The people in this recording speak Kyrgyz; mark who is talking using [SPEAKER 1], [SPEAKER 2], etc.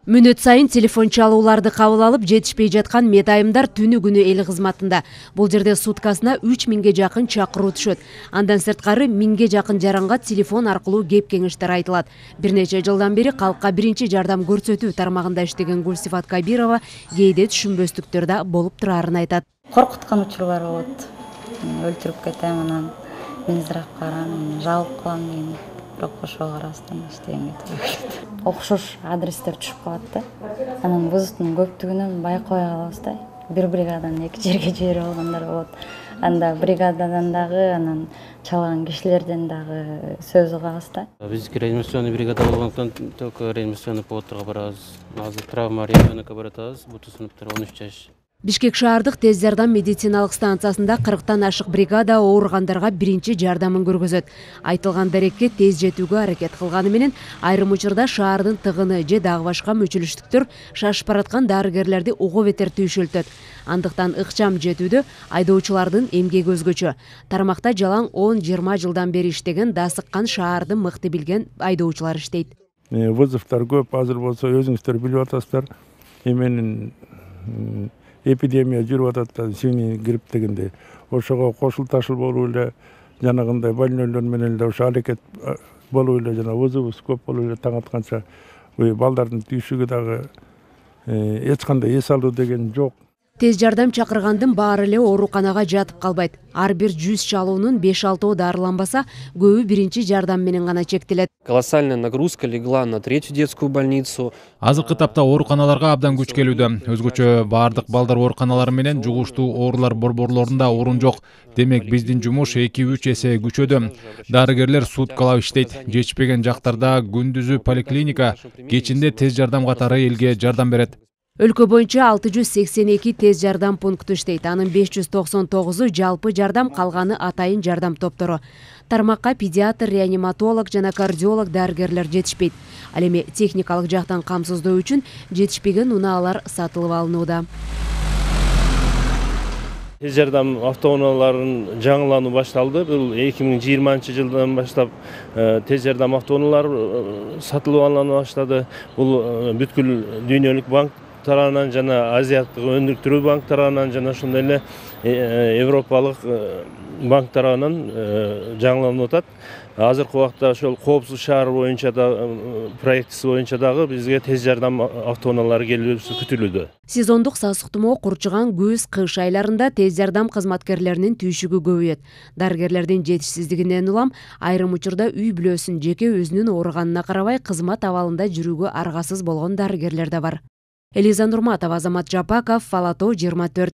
[SPEAKER 1] Мүнөт сайын телефон чалууларды кабыл алып жетишпей жаткан медайымдар түнү күнү эл кызматында. Бул жерде суткасына 3000ге жакын чакыруу түшөт. Андан сырткары 1000ге жакын жаранга телефон аркылуу кеп кеңештер айтылат. Бир нече жылдан бери калкка биринчи жардам көрсөтүү тармагында иштеген Гулсифат Кабирова кээде түшүнбөстүктөр да болуп турарын айтат.
[SPEAKER 2] Коркуткан учурлар болот. Өлтүрүп кетем, анан мен зырак карам, жабып калам дейм. Бирок ошого карабастан эчтегенге туура келет. Окшош адрестер түшүп калат да. Анан вызовдун көптүгүнөн байкабай калабыз да. Бир бригадан эки жерге жиберип алгандар болот. Анда бригададан дагы, анан чалган кишилерден дагы сөз угабыз да.
[SPEAKER 3] Биздики реанимационный бригада болгондуктан только реанимационный поводторго барабыз. Азыр травма ребенокко баратабыз, буту сыныптар 13 жаш.
[SPEAKER 1] Бишкек шаардык тез жардам медициналык станциясында 40тан ашык бригада ооругандарга биринчи жардамын көргөзөт. Айтылган дарекке тез жетүүгө аракет кылганы менен айрым учурда шаардын тыгыны же дагы башка мүчүлүштүктөр шашып бараткан дарыгерлерди угу бетер түйшөлтөт. Андыктан ыкчам жетүүдө айдоочулардын эмгеги өзгөчө. Тармакта жалаң 10-20 жылдан бери иштеген дасыккан шаарды мыкты билген айдоочулар иштейт.
[SPEAKER 4] Вызовдор көп, азыр болсо өзүңүздөр билип атасыздар. Эменин эпидемия жүрүп атат да, синий грипп дегенде. Ошого кошул ташыл болуп эле жанагындай больнойлор менен эле ошо аракет болуп эле жана вызовубуз көп болуп эле таң атканча балдардын түйшүгү дагы эч кандай эс алуу деген жок.
[SPEAKER 1] Тез жардам чакыргандын баары эле ооруканага жатып калбайт. Ар бир 100 чалуунун 5-6 дарыланбаса, көбү биринчи жардам менен гана чектелет.
[SPEAKER 5] Колоссальная нагрузка легла на 3-ю детскую больницу.
[SPEAKER 6] Азыркы тапта ооруканаларга абдан күч келүүдө. Өзгөчө баардык балдар ооруканалары менен жугуштуу оорулар борборлорунда орун жок. Демек биздин жумуш 2-3 эсе күчөдө. Дарыгерлер суткалап иштейт. Жетишпеген жактарда күндүзү поликлиника, кечинде тез жардам катары элге жардам берет.
[SPEAKER 1] Өлкө боюнча 682 тез жардам пункту иштейт. Анын 599-у жалпы жардам, калганы атайын жардам топтору. Тармакка педиатр, реаниматолог жана кардиолог дарыгерлер жетишпейт. Ал эми техникалык жактан камсыздоо үчүн жетишпеген унаалар сатылып алынууда.
[SPEAKER 7] Тез жардам автоунааларын жаңылануу башталды. Бул 2020-жылдан баштап тез жардам автоунаалары сатылып алына баштады. Бул бүткүл дүйнөлүк банк тарабынан жана Азияттык өндүктүрүү банк тарабынан жана ошондой эле Европалык банк тарабынан жаңыланып атат. Азыркы убакта ошол коопсуз шаар боюнча да проектиси боюнча дагы бизге тез жардам автоунаалары келүүсү күтүлүүдө.
[SPEAKER 1] Сезондук сасык тумоо курчуган күз кыш айларында тез жардам кызматкерлеринин түйшүгү көбөйөт. Дарыгерлердин жетишсиздигинен улам айрым учурда үй бүлөсүн жеке өзүнүн ооруганына карабай кызмат абалында жүрүүгө аргасыз болгон дарыгерлер да бар. Элиза Нурматова, Азамат Жапаков, Фалато 24.